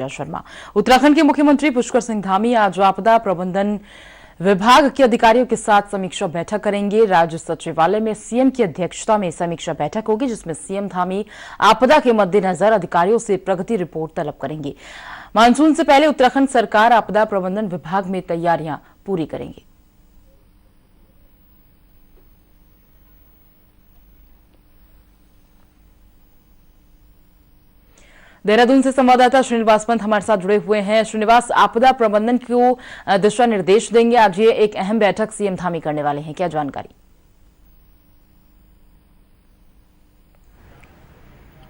शर्मा। उत्तराखंड के मुख्यमंत्री पुष्कर सिंह धामी आज आपदा प्रबंधन विभाग के अधिकारियों के साथ समीक्षा बैठक करेंगे। राज्य सचिवालय में सीएम की अध्यक्षता में समीक्षा बैठक होगी, जिसमें सीएम धामी आपदा के मद्देनजर अधिकारियों से प्रगति रिपोर्ट तलब करेंगे। मानसून से पहले उत्तराखंड सरकार आपदा प्रबंधन विभाग में तैयारियां पूरी करेंगी। देहरादून से संवाददाता श्रीनिवास पंत हमारे साथ जुड़े हुए हैं। श्रीनिवास, आपदा प्रबंधन को दिशा निर्देश देंगे, आज ये एक अहम बैठक सीएम धामी करने वाले हैं, क्या जानकारी?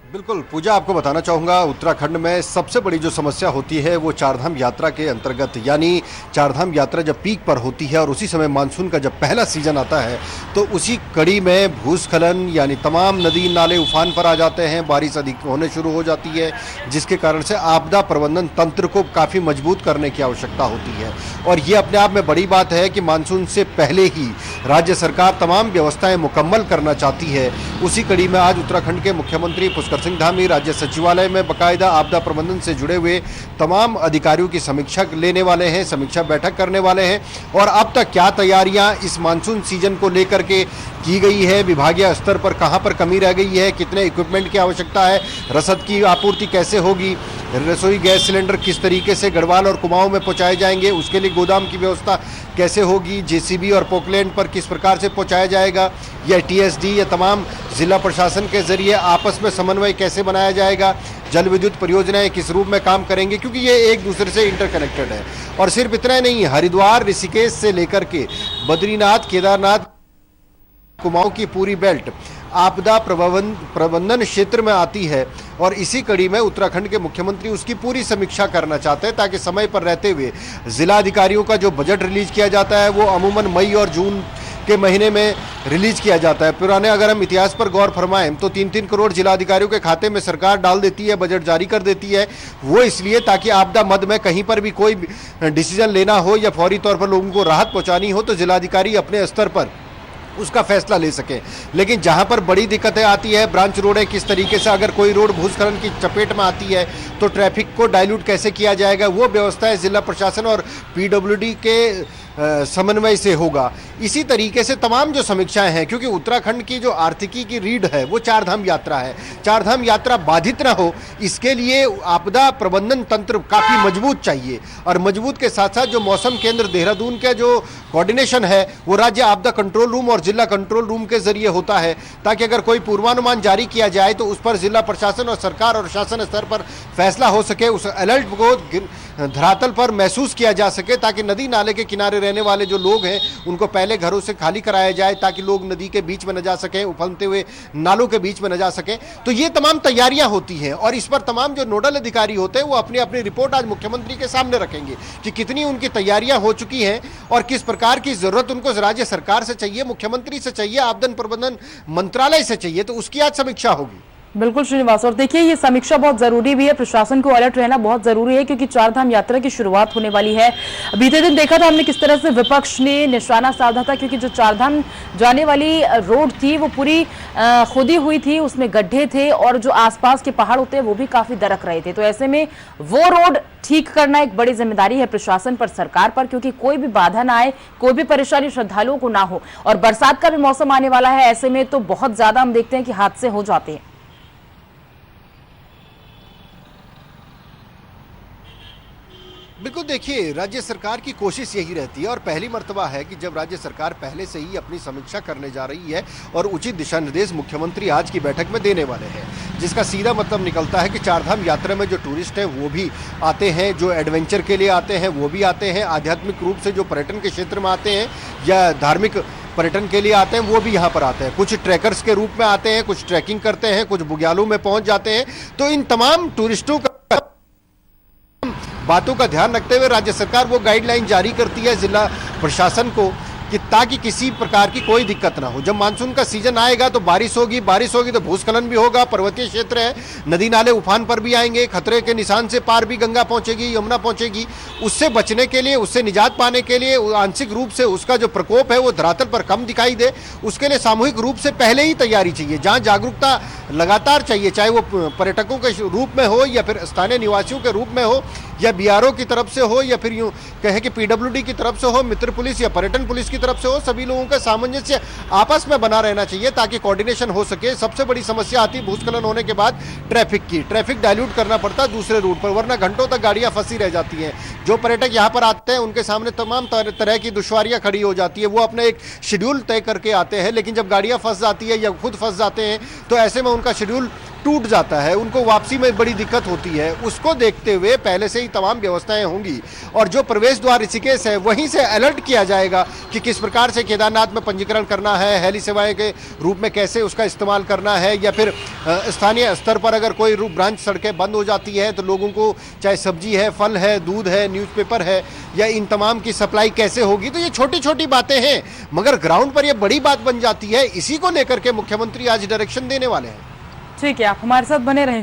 बिल्कुल पूजा, आपको बताना चाहूँगा उत्तराखंड में सबसे बड़ी जो समस्या होती है वो चारधाम यात्रा के अंतर्गत, यानी चारधाम यात्रा जब पीक पर होती है और उसी समय मानसून का जब पहला सीजन आता है तो उसी कड़ी में भूस्खलन यानी तमाम नदी नाले उफान पर आ जाते हैं, बारिश अधिक होने शुरू हो जाती है, जिसके कारण से आपदा प्रबंधन तंत्र को काफ़ी मजबूत करने की आवश्यकता होती है। और ये अपने आप में बड़ी बात है कि मानसून से पहले ही राज्य सरकार तमाम व्यवस्थाएं मुकम्मल करना चाहती है। उसी कड़ी में आज उत्तराखंड के मुख्यमंत्री पुष्कर सिंह धामी राज्य सचिवालय में बाकायदा आपदा प्रबंधन से जुड़े हुए तमाम अधिकारियों की समीक्षा लेने वाले हैं, समीक्षा बैठक करने वाले हैं। और अब तक क्या तैयारियां इस मानसून सीजन को लेकर के की गई है, विभागीय स्तर पर कहां पर कमी रह गई है, कितने इक्विपमेंट की आवश्यकता है, रसद की आपूर्ति कैसे होगी, रसोई गैस सिलेंडर किस तरीके से गढ़वाल और कुमाऊं में पहुंचाए जाएंगे, उसके लिए गोदाम की व्यवस्था कैसे होगी, जेसीबी और पोकलैंड पर किस प्रकार से पहुंचाया जाएगा, या टीएसडी या तमाम जिला प्रशासन के जरिए आपस में समन्वय कैसे बनाया जाएगा, जल विद्युत परियोजनाएं किस रूप में काम करेंगे, क्योंकि ये एक दूसरे से इंटरकनेक्टेड है। और सिर्फ इतना ही नहीं, हरिद्वार ऋषिकेश से लेकर के बद्रीनाथ, केदारनाथ, कुमाऊं की पूरी बेल्ट आपदा प्रबंधन क्षेत्र में आती है। और इसी कड़ी में उत्तराखंड के मुख्यमंत्री उसकी पूरी समीक्षा करना चाहते हैं, ताकि समय पर रहते हुए जिला अधिकारियों का जो बजट रिलीज किया जाता है वो अमूमन मई और जून के महीने में रिलीज किया जाता है। पुराने अगर हम इतिहास पर गौर फरमाएं तो 3-3 करोड़ जिलाधिकारियों के खाते में सरकार डाल देती है, बजट जारी कर देती है। वो इसलिए ताकि आपदा मद में कहीं पर भी कोई डिसीजन लेना हो या फौरी तौर पर लोगों को राहत पहुंचानी हो तो जिलाधिकारी अपने स्तर पर उसका फैसला ले सके। लेकिन जहां पर बड़ी दिक्कतें आती है, ब्रांच रोडें किस तरीके से, अगर कोई रोड भूस्खलन की चपेट में आती है तो ट्रैफिक को डाइल्यूट कैसे किया जाएगा, वो व्यवस्थाएं जिला प्रशासन और पीडब्ल्यूडी के समन्वय से होगा। इसी तरीके से तमाम जो समीक्षाएं हैं, क्योंकि उत्तराखंड की जो आर्थिकी की रीढ़ है वो चारधाम यात्रा है, चारधाम यात्रा बाधित ना हो इसके लिए आपदा प्रबंधन तंत्र काफ़ी मजबूत चाहिए। और मजबूत के साथ साथ जो मौसम केंद्र देहरादून का जो कोऑर्डिनेशन है वो राज्य आपदा कंट्रोल रूम और जिला कंट्रोल रूम के जरिए होता है, ताकि अगर कोई पूर्वानुमान जारी किया जाए तो उस पर जिला प्रशासन और सरकार और शासन स्तर पर फैसला हो सके, उस अलर्ट को धरातल पर महसूस किया जा सके, ताकि नदी नाले के किनारे रहने वाले जो लोग हैं उनको पहले घरों से खाली कराया जाए, ताकि लोग नदी के बीच में न जा सकें, उफलते हुए नालों के बीच में न जा सकें। तो ये तमाम तैयारियां होती हैं और इस पर तमाम जो नोडल अधिकारी होते हैं वो अपनी अपनी रिपोर्ट आज मुख्यमंत्री के सामने रखेंगे कि कितनी उनकी तैयारियां हो चुकी हैं और किस प्रकार की जरूरत उनको राज्य सरकार से चाहिए, मुख्यमंत्री से चाहिए, आपदा प्रबंधन मंत्रालय से चाहिए। तो उसकी आज समीक्षा होगी। बिल्कुल श्रीनिवास, और देखिए ये समीक्षा बहुत जरूरी भी है, प्रशासन को अलर्ट रहना बहुत जरूरी है, क्योंकि चारधाम यात्रा की शुरुआत होने वाली है। बीते दिन देखा था हमने किस तरह से विपक्ष ने निशाना साधा था, क्योंकि जो चारधाम जाने वाली रोड थी वो पूरी खुदी हुई थी, उसमें गड्ढे थे और जो आसपास के पहाड़ होते हैं वो भी काफी दरक रहे थे। तो ऐसे में वो रोड ठीक करना एक बड़ी जिम्मेदारी है प्रशासन पर, सरकार पर, क्योंकि कोई भी बाधा ना आए, कोई भी परेशानी श्रद्धालुओं को ना हो। और बरसात का भी मौसम आने वाला है, ऐसे में तो बहुत ज्यादा हम देखते हैं कि हादसे हो जाते हैं। बिल्कुल, देखिए राज्य सरकार की कोशिश यही रहती है और पहली मर्तबा है कि जब राज्य सरकार पहले से ही अपनी समीक्षा करने जा रही है और उचित दिशा निर्देश मुख्यमंत्री आज की बैठक में देने वाले हैं, जिसका सीधा मतलब निकलता है कि चारधाम यात्रा में जो टूरिस्ट हैं वो भी आते हैं, जो एडवेंचर के लिए आते हैं वो भी आते हैं, आध्यात्मिक रूप से जो पर्यटन के क्षेत्र में आते हैं या धार्मिक पर्यटन के लिए आते हैं वो भी यहाँ पर आते हैं। कुछ ट्रैकर्स के रूप में आते हैं, कुछ ट्रैकिंग करते हैं, कुछ बुग्यालों में पहुँच जाते हैं। तो इन तमाम टूरिस्टों का बातों का ध्यान रखते हुए राज्य सरकार वो गाइडलाइन जारी करती है जिला प्रशासन को कि ताकि किसी प्रकार की कोई दिक्कत ना हो। जब मानसून का सीजन आएगा तो बारिश होगी तो भूस्खलन भी होगा, पर्वतीय क्षेत्र है, नदी नाले उफान पर भी आएंगे, खतरे के निशान से पार भी गंगा पहुंचेगी, यमुना पहुंचेगी। उससे बचने के लिए, उससे निजात पाने के लिए, आंशिक रूप से उसका जो प्रकोप है वो धरातल पर कम दिखाई दे, उसके लिए सामूहिक रूप से पहले ही तैयारी चाहिए। जहां जागरूकता लगातार चाहिए, चाहे वो पर्यटकों के रूप में हो या फिर स्थानीय निवासियों के रूप में हो या बीआरओ की तरफ से हो या फिर यूं कहे कि पीडब्ल्यूडी की तरफ से हो, मित्र पुलिस या पर्यटन पुलिस की तरफ से हो, सभी लोगों का सामंजस्य आपस में बना रहना चाहिए ताकि कोऑर्डिनेशन हो सके। सबसे बड़ी समस्या आती भूस्खलन होने के बाद ट्रैफिक की। ट्रैफिक डाइल्यूट करना पड़ता है दूसरे रूट पर, वरना घंटों तक गाड़ियां फंसी रह जाती हैं। जो पर्यटक यहाँ पर आते हैं उनके सामने तमाम तरह की दुश्वारियां खड़ी हो जाती है। वो अपने एक शेड्यूल तय करके आते हैं, लेकिन जब गाड़ियां फंस जाती है या खुद फंस जाते हैं तो ऐसे में उनका शेड्यूल टूट जाता है, उनको वापसी में बड़ी दिक्कत होती है। उसको देखते हुए पहले से ही तमाम व्यवस्थाएं होंगी और जो प्रवेश द्वार ऋषिकेश है वहीं से अलर्ट किया जाएगा कि किस प्रकार से केदारनाथ में पंजीकरण करना है, हेली सेवाएं के रूप में कैसे उसका इस्तेमाल करना है, या फिर स्थानीय स्तर पर अगर कोई रूट ब्रांच सड़कें बंद हो जाती है तो लोगों को चाहे सब्जी है, फल है, दूध है, न्यूज़पेपर है, या इन तमाम की सप्लाई कैसे होगी। तो ये छोटी छोटी बातें हैं, मगर ग्राउंड पर ये बड़ी बात बन जाती है। इसी को लेकर के मुख्यमंत्री आज डायरेक्शन देने वाले हैं। ठीक है, आप हमारे साथ बने रहें।